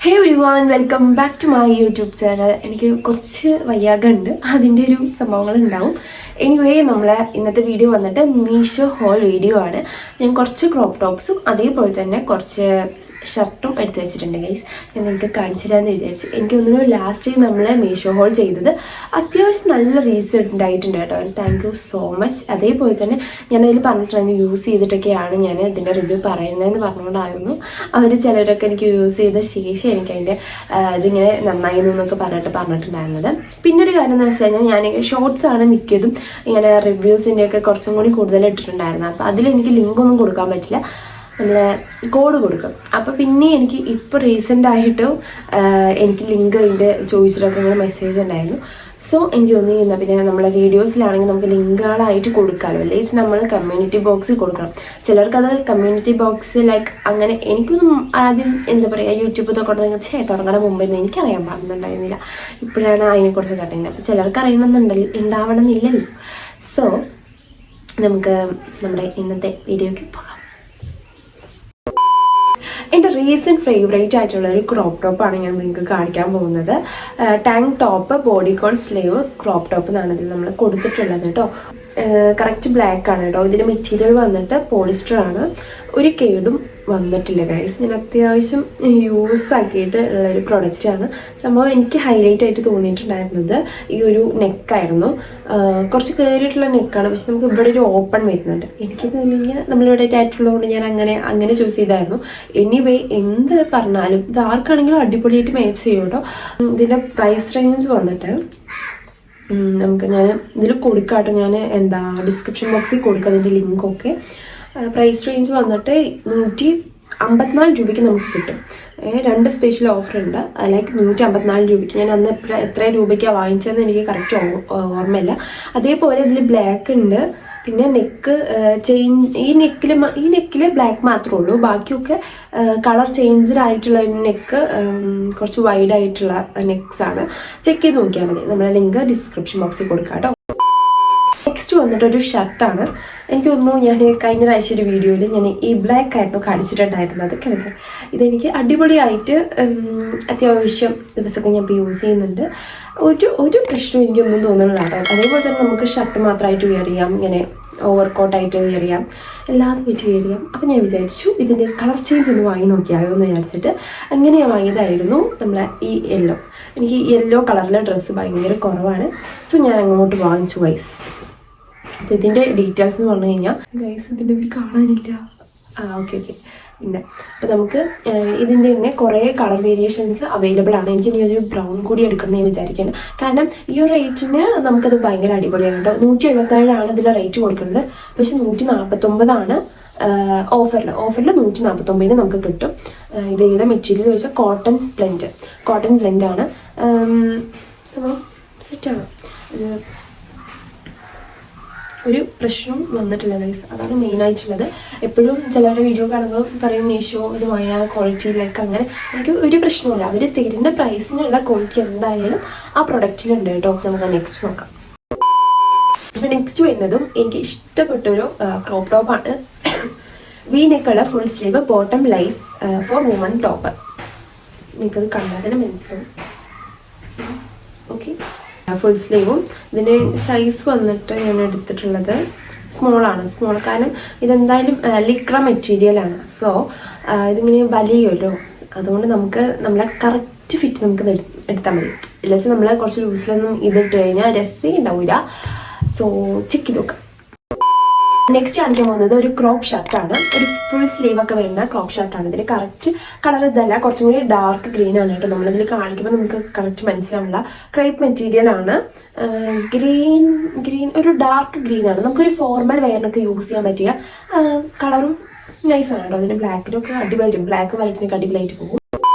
Hey everyone, welcome back to my YouTube channel. എനിക്ക് കുറച്ച് വയ്യാകുണ്ട്, അതിൻ്റെ ഒരു സംഭവങ്ങൾ ഉണ്ടാവും. എനിവേ നമ്മളെ ഇന്നത്തെ വീഡിയോ വന്നിട്ട് മീഷോ ഹോൾ വീഡിയോ ആണ്. ഞാൻ കുറച്ച് ക്രോപ്പ് ടോപ്സും അതേപോലെ തന്നെ കുറച്ച് ഷർട്ടും എടുത്ത് വെച്ചിട്ടുണ്ട് ഗൈസ്. ഞാൻ നിങ്ങൾക്ക് കാണിച്ചു തരാമെന്ന് വിചാരിച്ചു. എനിക്ക് തോന്നുന്നു ലാസ്റ്റ് നമ്മൾ മീഷോ ഹോൾ ചെയ്തത് അത്യാവശ്യം നല്ല റീച്ച് ഉണ്ടായിട്ടുണ്ട് കേട്ടോ. Thank you so much. അതേപോലെ തന്നെ ഞാനതിൽ പറഞ്ഞിട്ടുണ്ടെങ്കിൽ യൂസ് ചെയ്തിട്ടൊക്കെയാണ് ഞാൻ ഇതിൻ്റെ റിവ്യൂ പറയുന്നതെന്ന് പറഞ്ഞുകൊണ്ടായിരുന്നു. അവർ ചിലരൊക്കെ എനിക്ക് യൂസ് ചെയ്ത ശേഷം എനിക്ക് അതിൻ്റെ ഇതിങ്ങനെ നന്നായി എന്നൊക്കെ പറഞ്ഞിട്ടുണ്ടായിരുന്നത്. പിന്നെ ഒരു കാര്യം എന്ന് വെച്ച് കഴിഞ്ഞാൽ ഞാൻ ഷോർട്സ് ആണ് മിക്കതും ഇങ്ങനെ റിവ്യൂസിൻ്റെയൊക്കെ കുറച്ചും കൂടി കൂടുതൽ ഇട്ടിട്ടുണ്ടായിരുന്നത്. അപ്പോൾ അതിലെനിക്ക് ലിങ്കൊന്നും കൊടുക്കാൻ പറ്റില്ല, നമ്മളെ കോഡ് കൊടുക്കും. അപ്പോൾ പിന്നെ എനിക്ക് ഇപ്പോൾ റീസെൻ്റായിട്ടും എനിക്ക് ലിങ്ക് അതിൻ്റെ ചോദിച്ചിട്ടൊക്കെ ഇങ്ങനെ മെസ്സേജ് ഉണ്ടായിരുന്നു. സോ എനിക്ക് തോന്നിയിരുന്ന പിന്നെ നമ്മളെ വീഡിയോസിലാണെങ്കിൽ നമുക്ക് ലിങ്കുകളായിട്ട് കൊടുക്കാമല്ലോ, അല്ലേച്ച് നമ്മൾ കമ്മ്യൂണിറ്റി ബോക്സിൽ കൊടുക്കണം. ചിലർക്കത് കമ്മ്യൂണിറ്റി ബോക്സ് ലൈക്ക് അങ്ങനെ എനിക്കൊന്നും ആദ്യം എന്താ പറയുക യൂട്യൂബ് തുടങ്ങുന്ന മുമ്പൊന്നും എനിക്കറിയാൻ പാടുന്നുണ്ടായിരുന്നില്ല. ഇപ്പോഴാണ് അതിനെക്കുറിച്ച് കേട്ടിരുന്നത്. അപ്പോൾ ചിലർക്ക് ഉണ്ടാവണമെന്നില്ലല്ലോ. സോ നമുക്ക് നമ്മുടെ ഇന്നത്തെ വീഡിയോയ്ക്ക് പോകാം. എൻ്റെ റീസെൻറ്റ് ഫേവറേറ്റ് ആയിട്ടുള്ള ഒരു ക്രോപ്പ് ടോപ്പാണ് ഞാൻ നിങ്ങൾക്ക് കാണിക്കാൻ പോകുന്നത്. Tank top bodycon sleeve crop top എന്നാണ് ഇതിൽ നമ്മൾ കൊടുത്തിട്ടുള്ളത് കേട്ടോ. കറക്റ്റ് ബ്ലാക്ക് ആണ് കേട്ടോ. ഇതിൻ്റെ മെറ്റീരിയൽ വന്നിട്ട് പോളിസ്റ്റർ ആണ്. ഒരു കേടും വന്നിട്ടില്ല ഗൈസ്. ഞാൻ അത്യാവശ്യം യൂസ് ആക്കിയിട്ട് ഉള്ളൊരു പ്രൊഡക്റ്റാണ്. സംഭവം എനിക്ക് ഹൈലൈറ്റ് ആയിട്ട് തോന്നിയിട്ടുണ്ടായിരുന്നത് ഈ ഒരു നെക്കായിരുന്നു. കുറച്ച് കയറിയിട്ടുള്ള നെക്കാണ്, പക്ഷെ നമുക്ക് ഇവിടെ ഒരു ഓപ്പൺ വരുന്നുണ്ട്. എനിക്ക് തോന്നിയാൽ നമ്മളിവിടെ ആയിട്ടുള്ളതുകൊണ്ട് ഞാൻ അങ്ങനെ ചൂസ് ചെയ്തായിരുന്നു. എനിവേ എന്ത് പറഞ്ഞാലും ഇത് ആർക്കാണെങ്കിലും അടിപൊളിയായിട്ട് മാച്ച് ചെയ്യും കേട്ടോ. ഇതിൻ്റെ പ്രൈസ് റേഞ്ച് വന്നിട്ട് ഞാൻ ഇതിൽ കൊടുക്കാം കേട്ടോ. ഞാൻ ഡിസ്ക്രിപ്ഷൻ ബോക്സിൽ കൊടുക്കാം അതിൻ്റെ ലിങ്കൊക്കെ. പ്രൈസ് റേഞ്ച് വന്നിട്ട് 154 രൂപയ്ക്ക് നമുക്ക് കിട്ടും. 2 സ്പെഷ്യൽ ഓഫർ ഉണ്ട്. ലൈക്ക് 154 രൂപയ്ക്ക്. ഞാൻ അന്ന് എത്ര രൂപയ്ക്കാണ് വാങ്ങിച്ചതെന്ന് എനിക്ക് കറക്റ്റ് ഓർമ്മയില്ല. അതേപോലെ ഇതിൽ ബ്ലാക്ക് ഉണ്ട്. പിന്നെ നെക്ക് ഈ നെക്കിൽ ബ്ലാക്ക് മാത്രമേ ഉള്ളൂ. ബാക്കിയൊക്കെ കളർ ചേഞ്ച്ഡ് ആയിട്ടുള്ള നെക്ക്, കുറച്ച് വൈഡ് ആയിട്ടുള്ള നെക്സ് ആണ്. ചെക്ക് ചെയ്ത് നോക്കിയാൽ മതി. നമ്മളെ ലിങ്ക് ഡിസ്ക്രിപ്ഷൻ ബോക്സിൽ കൊടുക്കാം കേട്ടോ. നെക്സ്റ്റ് വന്നിട്ട് ഒരു ഷർട്ടാണ്. എനിക്ക് തോന്നുന്നു ഞാൻ കഴിഞ്ഞ പ്രാവശ്യം ഒരു വീഡിയോയിൽ ഞാൻ ഈ ബ്ലാക്ക് ആയിരുന്നു കാണിച്ചിട്ടുണ്ടായിരുന്നത്. കിടക്കുക ഇതെനിക്ക് അടിപൊളിയായിട്ട് അത്യാവശ്യം ദിവസമൊക്കെ ഞാൻ ഇപ്പോൾ യൂസ് ചെയ്യുന്നുണ്ട്. ഒരു പ്രശ്നവും എനിക്കൊന്നും തോന്നുന്നില്ല കേട്ടോ. അതേപോലെ തന്നെ നമുക്ക് ഷർട്ട് മാത്രമായിട്ട് വെയർ ചെയ്യാം, ഇങ്ങനെ ഓവർ കോട്ടായിട്ട് വെയർ ചെയ്യാം, എല്ലാതും വെച്ച് വെയർ ചെയ്യാം. അപ്പം ഞാൻ വിചാരിച്ചു ഇതിൻ്റെ കളർ ചേഞ്ച് ഒന്ന് വാങ്ങി നോക്കിയാലോ എന്ന് വിചാരിച്ചിട്ട് അങ്ങനെ ഞാൻ വാങ്ങിയതായിരുന്നു നമ്മളെ ഈ യെല്ലോ. എനിക്ക് യെല്ലോ കളറിലെ ഡ്രസ്സ് ഭയങ്കര കുറവാണ്. സോ ഞാൻ അങ്ങോട്ട് വാങ്ങിച്ചു ഗൈസ്. അപ്പോൾ ഇതിൻ്റെ ഡീറ്റെയിൽസ് എന്ന് പറഞ്ഞു കഴിഞ്ഞാൽ ഗൈസ് ഇതിൻ്റെ ഒരു കാണാനില്ല. ഓക്കെ പിന്നെ അപ്പോൾ നമുക്ക് ഇതിൻ്റെ തന്നെ കുറേ കളർ വേരിയേഷൻസ് അവൈലബിൾ ആണ്. എനിക്ക് ഇനി ഒരു ബ്രൗൺ കൂടി എടുക്കണം എന്ന് വിചാരിക്കുന്നത്. കാരണം ഈ ഒരു റേറ്റിന് നമുക്കത് ഭയങ്കര അടിപൊളിയാണ് കേട്ടോ. 177 ഇതിൻ്റെ റേറ്റ് കൊടുക്കുന്നത്. പക്ഷെ 149 ഓഫറിൽ 149 നമുക്ക് കിട്ടും. ഇത് ഏതാ മെറ്റീരിയൽ ചോദിച്ചാൽ കോട്ടൺ ബ്ലെൻഡ് ആണ്. സംഭവം സെറ്റാണ്. ഒരു പ്രശ്നവും വന്നിട്ടില്ല ഗൈസ്. അതാണ് മെയിനായിട്ടുള്ളത്. എപ്പോഴും ചിലരുടെ വീഡിയോ കാണുമ്പോൾ പറയും മീഷോ ഇത് വാങ്ങിയ ക്വാളിറ്റിയിലേക്ക്. അങ്ങനെ എനിക്ക് ഒരു പ്രശ്നമില്ല. അവർ തരുന്ന പ്രൈസിനുള്ള ക്വാളിറ്റി എന്തായാലും ആ പ്രൊഡക്റ്റിലുണ്ട് കേട്ടോ. നമുക്ക് നെക്സ്റ്റ് നോക്കാം. അപ്പം നെക്സ്റ്റ് വരുന്നതും എനിക്ക് ഇഷ്ടപ്പെട്ടൊരു ക്രോപ്പ് ടോപ്പാണ്. വി നെക്കുള്ള full sleeve bottom lace for women top. നിങ്ങൾക്കത് കണ്ടാൽ തന്നെ മനസ്സിലാവും. ഓക്കെ, ഫുൾ സ്ലീവും. ഇതിൻ്റെ സൈസ് വന്നിട്ട് ഞാൻ എടുത്തിട്ടുള്ളത് സ്മോൾ. കാരണം ഇതെന്തായാലും ലിക്ര മെറ്റീരിയലാണ്. സോ ഇതിങ്ങനെ വലിയുമല്ലോ. അതുകൊണ്ട് നമുക്ക് നമ്മളെ കറക്റ്റ് ഫിറ്റ് നമുക്ക് എടുത്താൽ മതി. ഇല്ലെങ്കിൽ നമ്മളെ കുറച്ച് ലൂസിലൊന്നും ഇതിട്ട് കഴിഞ്ഞാൽ രസം ഉണ്ടാവില്ല. സോ ചെക്ക് ചെയ്ത് നോക്കാം. നെക്സ്റ്റ് കാണിക്കാൻ പോകുന്നത് ഒരു ക്രോപ്പ് ഷർട്ടാണ്. ഒരു ഫുൾ സ്ലീവ് ഒക്കെ വരുന്ന ക്രോപ്പ് ഷർട്ടാണ്. ഇതിന് കറക്റ്റ് കളർ ഇതല്ല, കുറച്ചും കൂടി ഡാർക്ക് ഗ്രീൻ ആണ് കേട്ടോ. നമ്മളിതിൽ കാണിക്കുമ്പോൾ നമുക്ക് കറക്റ്റ് മനസ്സിലാവില്ല. ക്രേപ്പ് മെറ്റീരിയൽ ആണ്. ഗ്രീൻ ഒരു ഡാർക്ക് ഗ്രീൻ ആണ്. നമുക്കൊരു ഫോർമൽ വെയറിനൊക്കെ യൂസ് ചെയ്യാൻ പറ്റിയ കളറും നൈസാണ് കേട്ടോ. അതിന് ബ്ലാക്കിനൊക്കെ അടിപൊളിയായിട്ട്, ബ്ലാക്ക് വൈറ്റിനൊക്കെ അടിപൊളിയായിട്ട് പോകും.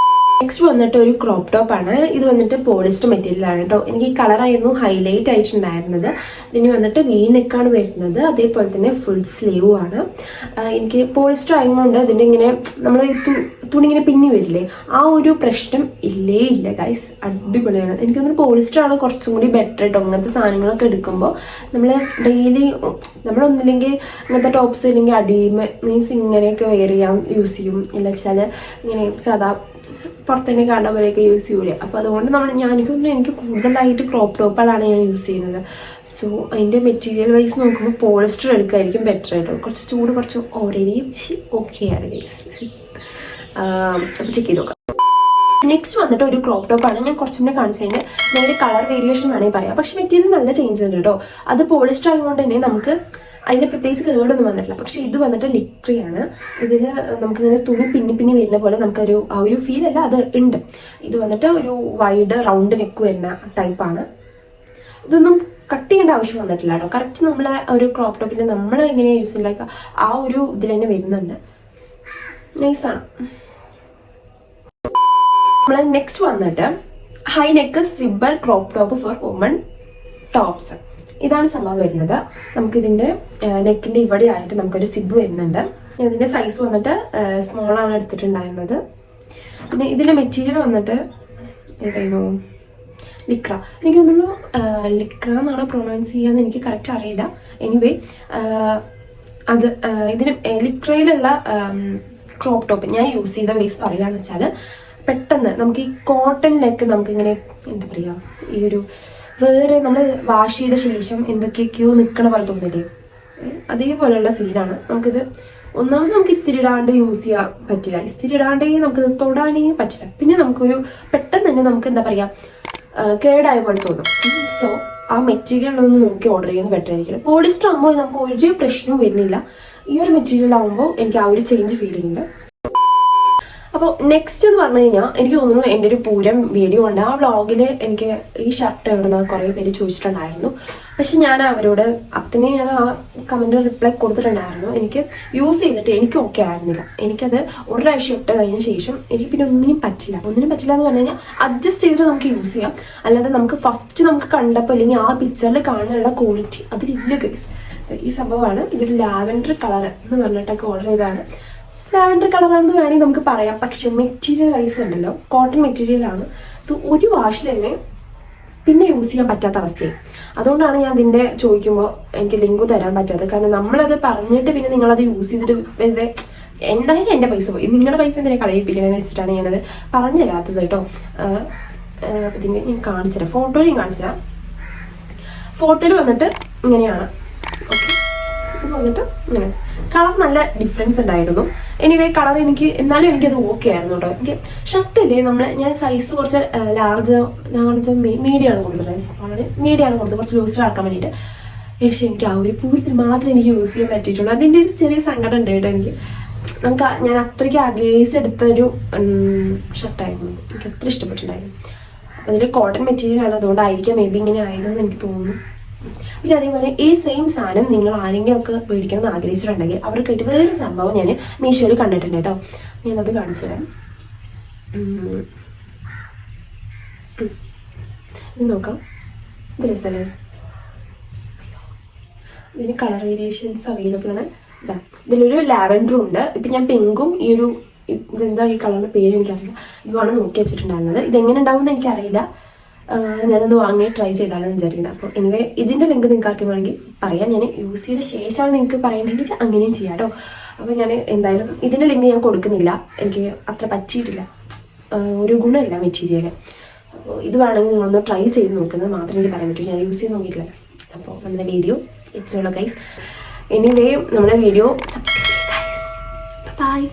നെക്സ്റ്റ് വന്നിട്ട് ഒരു ക്രോപ്പ് ടോപ്പാണ്. ഇത് വന്നിട്ട് പോളിസ്റ്റർ മെറ്റീരിയലാണ് കേട്ടോ. എനിക്ക് ഈ കളറായിരുന്നു ഹൈലൈറ്റ് ആയിട്ടുണ്ടായിരുന്നത്. ഇതിന് വന്നിട്ട് വി നെക്കാണ് വരുന്നത്. അതേപോലെ തന്നെ ഫുൾ സ്ലീവും ആണ്. എനിക്ക് പോളിസ്റ്റർ ആയതുകൊണ്ട് ഇതിൻ്റെ ഇങ്ങനെ നമ്മൾ തുണി ഇങ്ങനെ പിന്നി വരില്ലേ, ആ ഒരു പ്രശ്നം ഇല്ല ഗൈസ്. അടിപൊളിയാണ്. എനിക്ക് തോന്നുന്നു പോളിസ്റ്റർ ആണ് കുറച്ചും കൂടി ബെറ്റർ കേട്ടോ. അങ്ങനത്തെ സാധനങ്ങളൊക്കെ എടുക്കുമ്പോൾ നമ്മൾ ഡെയിലി നമ്മളൊന്നില്ലെങ്കിൽ ഇങ്ങനത്തെ ടോപ്സ് ഇല്ലെങ്കിൽ മീൻസ് ഇങ്ങനെയൊക്കെ വെയർ ചെയ്യാൻ യൂസ് ചെയ്യും. ഇല്ല വെച്ചാൽ ഇങ്ങനെ സാധാ പുറത്തന്നെ കാണുന്ന പോലെയൊക്കെ യൂസ് ചെയ്യൂലേ. അപ്പോൾ അതുകൊണ്ട് എനിക്ക് കൂടുതലായിട്ട് ക്രോപ്പ് ടോപ്പുകളാണ് ഞാൻ യൂസ് ചെയ്യുന്നത്. സോ അതിൻ്റെ മെറ്റീരിയൽ വൈസ് നോക്കുമ്പോൾ പോളിസ്റ്റർ എടുക്കായിരിക്കും ബെറ്റർ ആയിട്ട്. കുറച്ച് ചൂട് കുറച്ച് ഓൾറെഡി ഓക്കെ ആണ് ഗൈസ്. അപ്പോൾ ചെക്ക് ചെയ്ത് നോക്കാം. നെക്സ്റ്റ് വന്നിട്ട് ഒരു ക്രോപ്പ് ടോപ്പാണ്. ഞാൻ കുറച്ചും കൂടെ കാണിച്ചു കഴിഞ്ഞാൽ നേരെ കളർ വേരിയേഷൻ വേണമെങ്കിൽ പറയാം. പക്ഷെ മെറ്റീരിയൽ നല്ല ചേഞ്ച് ഉണ്ട് കേട്ടോ. അത് പോളിസ്റ്റർ ആയതുകൊണ്ട് തന്നെ നമുക്ക് അതിന് പ്രത്യേകിച്ച് കേടൊന്നും വന്നിട്ടില്ല. പക്ഷെ ഇത് വന്നിട്ട് ലിക്രിയാണ്. ഇതിൽ നമുക്കിങ്ങനെ തുണി പിന്നി വരുന്ന പോലെ നമുക്കൊരു ആ ഒരു ഫീൽ അല്ല, അത് ഉണ്ട്. ഇത് വന്നിട്ട് ഒരു വൈഡ് റൗണ്ട് നെക്ക് വരുന്ന ടൈപ്പാണ്. ഇതൊന്നും കട്ട് ചെയ്യേണ്ട ആവശ്യം വന്നിട്ടില്ല കേട്ടോ. കറക്റ്റ് നമ്മളെ ഒരു ക്രോപ്പ് ടോപ്പിൽ നമ്മൾ എങ്ങനെയാണ് യൂസ് ചെയ്യുക ആ ഒരു ഇതിൽ തന്നെ വരുന്നുണ്ട്. നൈസാണ്. നമ്മൾ നെക്സ്റ്റ് വന്നിട്ട് high neck zipper crop top for women tops. ഇതാണ് സംഭവം വരുന്നത്. നമുക്കിതിൻ്റെ നെക്കിൻ്റെ ഇവിടെ ആയിട്ട് നമുക്കൊരു സിബ് വരുന്നുണ്ട്. ഇതിൻ്റെ സൈസ് വന്നിട്ട് സ്മോളാണ് എടുത്തിട്ടുണ്ടായിരുന്നത്. പിന്നെ ഇതിൻ്റെ മെറ്റീരിയൽ വന്നിട്ട് ഏതായിരുന്നു, ലിക്ര. എനിക്ക് തോന്നുന്നു ലിക്ര എന്നാണ് പ്രൊനൗൺസ് ചെയ്യാന്ന് എനിക്ക് കറക്റ്റ് അറിയില്ല. എനിവേ അത് ഇതിന് ലിക്രയിലുള്ള ക്രോപ്പ് ടോപ്പ് ഞാൻ യൂസ് ചെയ്ത വേസ് പറയുകയെന്ന് വെച്ചാൽ പെട്ടെന്ന് നമുക്ക് ഈ കോട്ടണിലേക്ക് നമുക്കിങ്ങനെ എന്താ പറയുക, ഈ ഒരു വേറെ നമ്മൾ വാഷ് ചെയ്ത ശേഷം എന്തൊക്കെയൊക്കെയോ നിൽക്കണ പോലെ തോന്നില്ലേ, അതേപോലെയുള്ള ഫീലാണ്. നമുക്കിത് ഒന്നാമത് നമുക്ക് ഇസ്തിരി ഇടാണ്ട് യൂസ് ചെയ്യാൻ പറ്റില്ല. ഇസ്തിരി ഇടാണ്ടേ നമുക്കിത് തൊടാനേ പറ്റില്ല. പിന്നെ നമുക്കൊരു പെട്ടെന്ന് തന്നെ നമുക്ക് എന്താ പറയുക കേടായ പോലെ തോന്നും. സോ ആ മെറ്റീരിയലൊന്ന് നോക്കി ഓർഡർ ചെയ്യുന്നത് ബെറ്റർ ആയിരിക്കും. പോളിസ്റ്റർ ആകുമ്പോൾ നമുക്ക് ഒരു പ്രശ്നവും വരുന്നില്ല. ഈ ഒരു മെറ്റീരിയൽ ആകുമ്പോൾ എനിക്ക് ആ ഒരു ചേഞ്ച് ഫീൽ ചെയ്യുന്നുണ്ട്. അപ്പോൾ നെക്സ്റ്റ് എന്ന് പറഞ്ഞു കഴിഞ്ഞാൽ എനിക്ക് തോന്നുന്നു എൻ്റെ ഒരു പൂരം വീഡിയോ ഉണ്ട്. ആ വ്ളോഗിൽ എനിക്ക് ഈ ഷർട്ട് എവിടുന്ന കുറേ പേര് ചോദിച്ചിട്ടുണ്ടായിരുന്നു. പക്ഷെ ഞാൻ അവരോട് അപ്പത്തന്നെ ഞാൻ ആ കമൻറ്റ് റിപ്ലൈ കൊടുത്തിട്ടുണ്ടായിരുന്നു. എനിക്ക് യൂസ് ചെയ്തിട്ട് എനിക്ക് ഓക്കെ ആയിരുന്നില്ല. എനിക്കത് ഒരു പ്രാവശ്യം ഇട്ട് കഴിഞ്ഞ ശേഷം എനിക്ക് പിന്നെ ഒന്നിനും പറ്റില്ല എന്ന് പറഞ്ഞു കഴിഞ്ഞാൽ അഡ്ജസ്റ്റ് ചെയ്തിട്ട് നമുക്ക് യൂസ് ചെയ്യാം. അല്ലാതെ നമുക്ക് ഫസ്റ്റ് നമുക്ക് കണ്ടപ്പോൾ അല്ലെങ്കിൽ ആ പിക്ചറിൽ കാണാനുള്ള ക്വാളിറ്റി അതിലില്ല ഗൈസ്. ഈ സംഭവമാണ്. ഇതൊരു ലാവൻഡർ കളർ എന്ന് പറഞ്ഞിട്ടൊക്കെ ഓർഡർ ചെയ്തതാണ്. ലാവൻഡർ കളറാണെന്ന് വേണമെങ്കിൽ നമുക്ക് പറയാം. പക്ഷെ മെറ്റീരിയൽ വൈസ് ഉണ്ടല്ലോ, കോട്ടൺ മെറ്റീരിയലാണ്. ഇത് ഒരു വാഷിൽ തന്നെ പിന്നെ യൂസ് ചെയ്യാൻ പറ്റാത്ത അവസ്ഥയായി. അതുകൊണ്ടാണ് ഞാൻ ഇതിൻ്റെ ചോദിക്കുമ്പോൾ എനിക്ക് ലിങ്ക് തരാൻ പറ്റാത്തത്. കാരണം നമ്മളത് പറഞ്ഞിട്ട് പിന്നെ നിങ്ങളത് യൂസ് ചെയ്തിട്ട് വെറുതെ എന്തായാലും എൻ്റെ പൈസ പോയി, നിങ്ങളുടെ പൈസ എന്തിനാ കളയിപ്പിക്കണമെന്ന് വെച്ചിട്ടാണ് ഞാനത് പറഞ്ഞു തരാത്തത് കേട്ടോ. ഇതിൻ്റെ ഞാൻ കാണിച്ചുതരാം, ഫോട്ടോയിൽ ഞാൻ കാണിച്ചുതരാം. ഫോട്ടോയിൽ വന്നിട്ട് ഇങ്ങനെയാണ്. ഓക്കെ, ഇത് വന്നിട്ട് ഇങ്ങനെ കളർ നല്ല ഡിഫറൻസ് ഉണ്ടായിരുന്നു. എനിവേ കളർ എന്നാലും എനിക്കത് ഓക്കെ ആയിരുന്നു കേട്ടോ. എനിക്ക് ഷർട്ടില്ലേ ഞാൻ സൈസ് കുറച്ച് ലാർജ് മീഡിയമാണ് കൊടുത്തത്. വളരെ മീഡിയമാണ് കൊടുത്തത്, കുറച്ച് ലൂസിലാക്കാൻ വേണ്ടിയിട്ട്. പക്ഷേ എനിക്ക് ആ ഒരു പൂരത്തിൽ മാത്രമേ എനിക്ക് യൂസ് ചെയ്യാൻ പറ്റിയിട്ടുള്ളൂ. അതിൻ്റെ ഒരു ചെറിയ സങ്കടം ഉണ്ട് കേട്ടോ എനിക്ക്. ഞാൻ അത്രയ്ക്ക് അഗേൻസ്റ്റ് എടുത്തൊരു ഷർട്ടായിരുന്നു. എനിക്ക് അത്ര ഇഷ്ടപ്പെട്ടിട്ടുണ്ടായിരുന്നു. അതിൽ കോട്ടൺ മെറ്റീരിയലാണ്, അതുകൊണ്ടായിരിക്കാം മേ ബി ഇങ്ങനെ ആയതെന്ന് എനിക്ക് തോന്നുന്നു. പിന്നെ അതേപോലെ ഈ സെയിം സാധനം നിങ്ങൾ ആരെങ്കിലും ഒക്കെ മേടിക്കണം എന്ന് ആഗ്രഹിച്ചിട്ടുണ്ടെങ്കിൽ അവർക്കായിട്ട് വേറൊരു സംഭവം ഞാൻ മീഷോയിൽ കണ്ടിട്ടുണ്ട് കേട്ടോ. ഞാനത് കാണിച്ചു തരാം. ഇത് നോക്കാം, ഇത് രസമല്ലേ. ഇതിന് കളർ വേരിയേഷൻസ് അവൈലബിൾ ആണ്. ഇതിലൊരു ലാവൻഡറും ഉണ്ട്. ഇപ്പം ഞാൻ പിങ്കും ഈ ഒരു ഇതെന്താ ഈ കളറിൻ്റെ പേര് എനിക്കറിയില്ല, ഇതുമാണ് നോക്കി വെച്ചിട്ടുണ്ടായിരുന്നത്. ഇതെങ്ങനെ ഉണ്ടാവുമെന്ന് എനിക്കറിയില്ല. ഞാനൊന്ന് വാങ്ങി ട്രൈ ചെയ്താലെന്ന് വിചാരിക്കുന്നത്. അപ്പോൾ എനിവേ ഇതിൻ്റെ ലിങ്ക് നിങ്ങൾക്ക് ആർക്കും വേണമെങ്കിൽ പറയാം. ഞാൻ യൂസ് ചെയ്ത ശേഷമാണ് നിങ്ങൾക്ക് പറയണമെങ്കിൽ അങ്ങനെയും ചെയ്യാം കേട്ടോ. അപ്പോൾ ഞാൻ എന്തായാലും ഇതിൻ്റെ ലിങ്ക് ഞാൻ കൊടുക്കുന്നില്ല, എനിക്ക് അത്ര പറ്റിയിട്ടില്ല, ഒരു ഗുണമില്ല മെറ്റീരിയൽ. അപ്പോൾ ഇത് വേണമെങ്കിൽ നിങ്ങളൊന്ന് ട്രൈ ചെയ്ത് നോക്കുന്നത് മാത്രമേ എനിക്ക് പറയാൻ പറ്റൂ. ഞാൻ യൂസ് ചെയ്ത് നോക്കിയിട്ടില്ല. അപ്പോൾ നമ്മുടെ വീഡിയോ ഇത്രയുള്ള ഗൈസ്. എനിവേ നമ്മുടെ വീഡിയോ സബ്സ്ക്രൈബ് ചെയ്യുക ഗൈസ്. ബൈ.